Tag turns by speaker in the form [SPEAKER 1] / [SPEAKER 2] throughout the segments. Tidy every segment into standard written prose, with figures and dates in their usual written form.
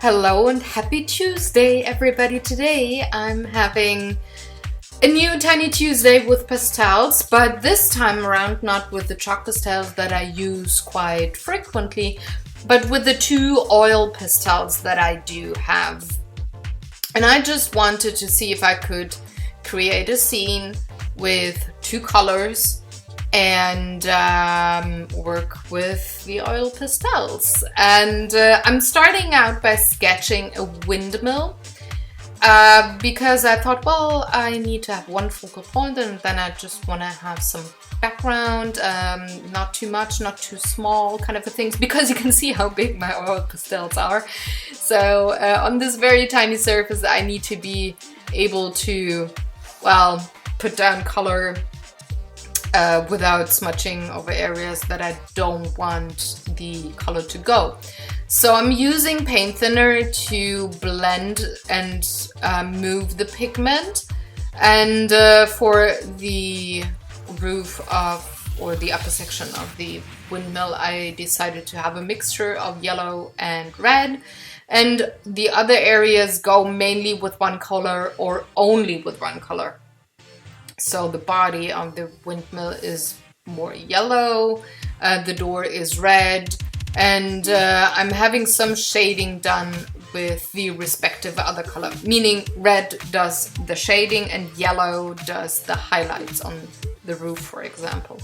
[SPEAKER 1] Hello and happy Tuesday, everybody. Today I'm having a new Tiny Tuesday with pastels, but this time around not with the chalk pastels that I use quite frequently, but with the two oil pastels that I do have. And I just wanted to see if I could create a scene with two colors and work with the oil pastels. And I'm starting out by sketching a windmill because I thought, well, I need to have one focal point and then I just want to have some background, not too much, not too small kind of things, because you can see how big my oil pastels are. So on this very tiny surface I need to be able to, well, put down color without smudging over areas that I don't want the color to go. So I'm using paint thinner to blend and move the pigment. And for the roof of, or the upper section of the windmill, I decided to have a mixture of yellow and red. And the other areas go mainly with one color or only with one color. So the body of the windmill is more yellow, the door is red, and I'm having some shading done with the respective other color, meaning red does the shading and yellow does the highlights on the roof, for example.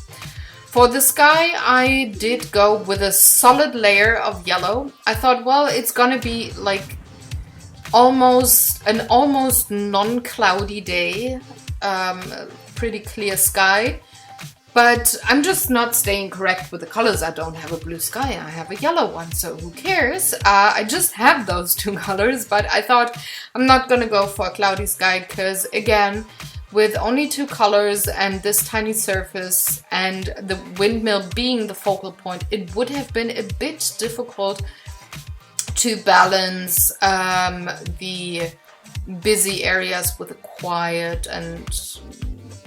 [SPEAKER 1] For the sky, I did go with a solid layer of yellow. I thought, well, it's gonna be like almost non-cloudy day. Pretty clear sky, but I'm just not staying correct with the colors. I don't have a blue sky, I have a yellow one, so who cares? I just have those two colors, but I thought I'm not gonna go for a cloudy sky because, again, with only two colors and this tiny surface and the windmill being the focal point, it would have been a bit difficult to balance the busy areas with the quiet and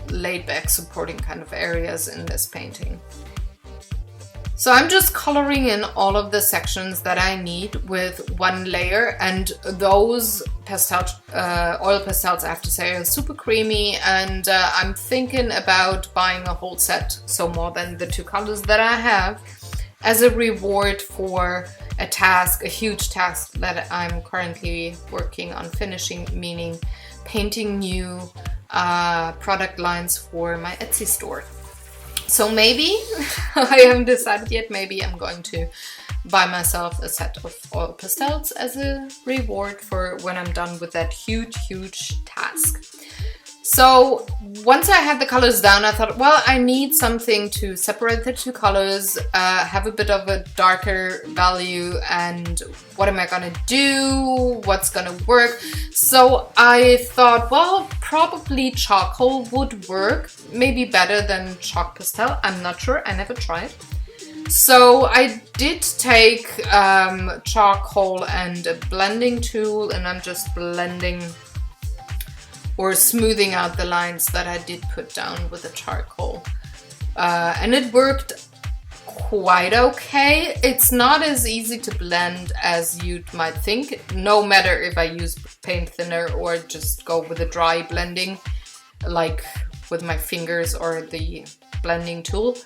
[SPEAKER 1] laid-back supporting kind of areas in this painting. So I'm just coloring in all of the sections that I need with one layer, and those oil pastels, I have to say, are super creamy, and I'm thinking about buying a whole set, so more than the two colors that I have, as a reward for a task, a huge task that I'm currently working on finishing, meaning painting new product lines for my Etsy store. So maybe, I haven't decided yet, maybe I'm going to buy myself a set of oil pastels as a reward for when I'm done with that huge task. So once I had the colors down, I thought, well, I need something to separate the two colors, have a bit of a darker value, and what am I gonna do? What's gonna work? So I thought, well, probably charcoal would work, maybe better than chalk pastel. I'm not sure, I never tried. So I did take charcoal and a blending tool, and I'm just blending or smoothing out the lines that I did put down with the charcoal. And it worked quite okay. It's not as easy to blend as you might think, no matter if I use paint thinner or just go with a dry blending, like with my fingers or the blending tool.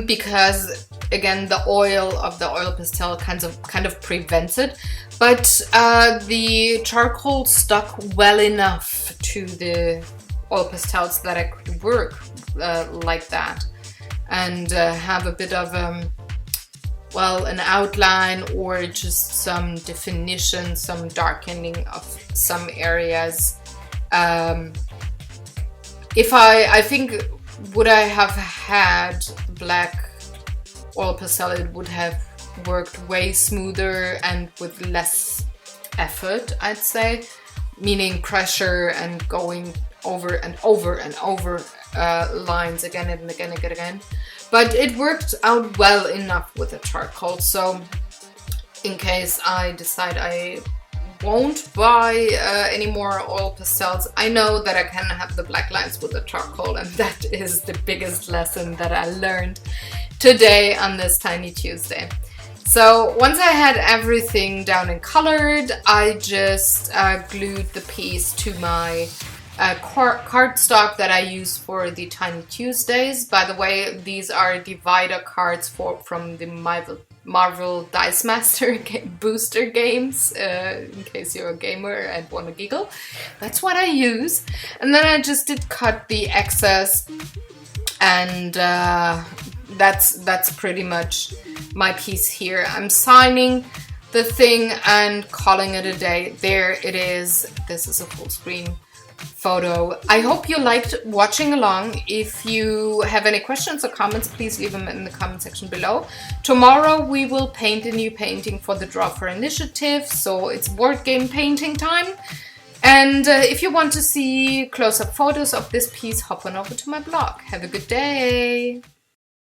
[SPEAKER 1] Because again, the oil of the oil pastel kind of prevents it, but the charcoal stuck well enough to the oil pastels that I could work like that and have a bit of well, an outline or just some definition, some darkening of some areas. If I think, would I have had black oil pastel, it would have worked way smoother and with less effort, I'd say, meaning pressure and going over and over and over lines again and again and again. But it worked out well enough with the charcoal, so in case I decide I won't buy any more oil pastels, I know that I can have the black lines with the charcoal, and that is the biggest lesson that I learned today on this Tiny Tuesday. So once I had everything down and colored, I just glued the piece to my cardstock that I use for the Tiny Tuesdays. By the way, these are divider cards from the Marvel Dice Master booster games, in case you're a gamer and want to giggle. That's what I use. And then I just did cut the excess, and that's pretty much my piece here. I'm signing the thing and calling it a day. There it is. This is a full screen photo. I hope you liked watching along. If you have any questions or comments, please leave them in the comment section below. Tomorrow we will paint a new painting for the Draw for Initiative, so it's board game painting time. And if you want to see close-up photos of this piece, hop on over to my blog. Have a good day!